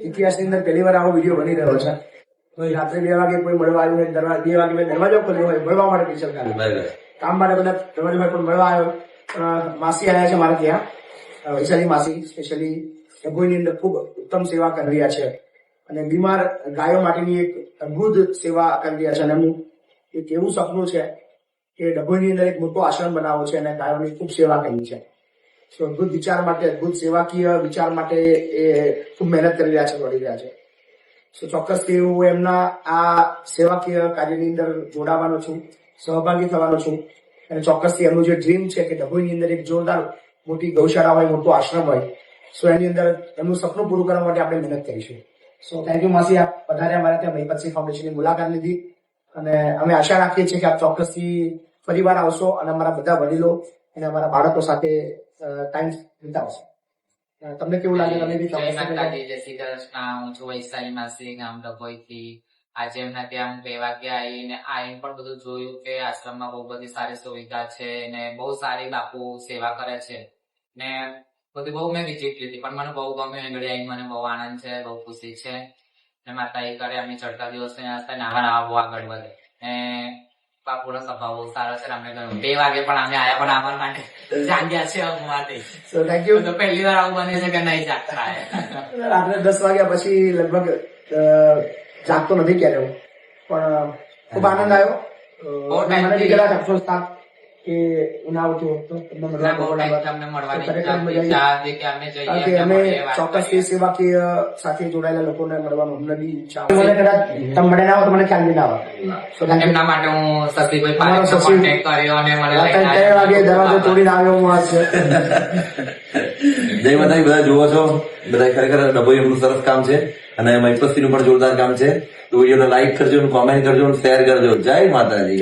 ઇતિહાસની અંદર પહેલી વાર આવો વિડીયો બની રહ્યો છે. તો રાત્રે 2 વાગે કોઈ મળવા આવ્યું હોય, 2 વાગે મેં દરવાજો ખોલ્યો હોય, મળવા માટે પીછળ કામ માટે બધા દરવાજો પણ મળવા આવ્યો. માસી આવ્યા છે મારા ત્યાં, વૈશાલી માસી સ્પેશિયલી ડભોઈની અંદર ખૂબ ઉત્તમ સેવા કરી રહ્યા છે અને બીમાર ગાયો માટેની એક અદભુત સેવા કરી રહ્યા છે. અને એમનું એક એવું સપનું છે કે ડભોઈની અંદર એક મોટો આશ્રમ બનાવવો છે અને ગાયોની ખૂબ સેવા કરવી છે. અદભુત વિચાર માટે, અદભુત સેવાકીય વિચાર માટે એ ખૂબ મહેનત કરી રહ્યા છે, દોડી રહ્યા છે. ચોક્કસથી હું એમના આ સેવાકીય કાર્યની અંદર જોડાવાનો છું, સહભાગી થવાનો છું. અને ચોક્કસથી એમનું જે ડ્રીમ છે કે ડભોઈની અંદર એક જોરદાર મોટી ગૌશાળા હોય, મોટો આશ્રમ હોય, એની અંદર એમનું સપનું પૂરું કરવા માટે આપણે મહેનત કરીશું. થેન્ક યુ માસી, આપ વધારે અમારે ત્યાં મહિપતસિંહ ફાઉન્ડેશનની મુલાકાત લીધી અને અમે આશા રાખીએ છીએ કે આપ ચોક્કસથી ફરીવાર આવશો અને અમારા બધા વડીલો અને અમારા બાળકો સાથે ટાઈમ વિતાવશો. તમને કેવું લાગે? તમે બી જય માતાજી, જય શ્રી કૃષ્ણ. હું છું વૈશાલી માસી, ગામ ડભોઈથી. આજે એમના ત્યાં 2 વાગે આવીને પણ બધું જોયું કે આશ્રમમાં બહુ બધી સારી સુવિધા છે ને બહુ સારી બાપુ સેવા કરે છે ને બધી બહુ મેં વિઝિટ લીધી પણ મને બહુ ગમ્યું. આગળ આવીને મને બહુ આનંદ છે, બહુ ખુશી છે ને માતા એ કરે અમે ચડતા દિવસે નાવા બહુ આગળ વધે ને બાપુનો સ્વભાવ બહુ સારો છે. અમને ગયું 2 વાગે પણ અમે આયા પણ આવવા માટે જાગ્યા છે અમારે. Thank you. તો પહેલી વાર આવું બને છે કે નહીં જાગતા. રાત્રે 10 વાગ્યા પછી લગભગ જાગતો નથી ક્યારે હું, પણ ખૂબ આનંદ આવ્યો. મને બી જરાક અફસોસ થાય કે ના આવતું હતું. અમે ચોક્કસથી સેવાકીય સાથે જોડાયેલા લોકોને મળવાનું અમને બી ઈચ્છા. મને કદાચ તમે મળે ના હો તો મને ખ્યાલ બી ના આવે. એમના માટે હું શશીભાઈ પારેખનો કોન્ટેક્ટ કર્યો અને મને 3 વાગે દરવાજો તોડીને આવ્યો હું આજ. જય માતાજી. બધા જુઓ છો, બધા ખરેખર ડભોઈ એમનું સરસ કામ છે અને મહિપતસિંહનું પણ જોરદાર કામ છે. તો વિડીયોને લાઈક કરજો, કોમેન્ટ કરજો, શેર કરજો. જય માતાજી.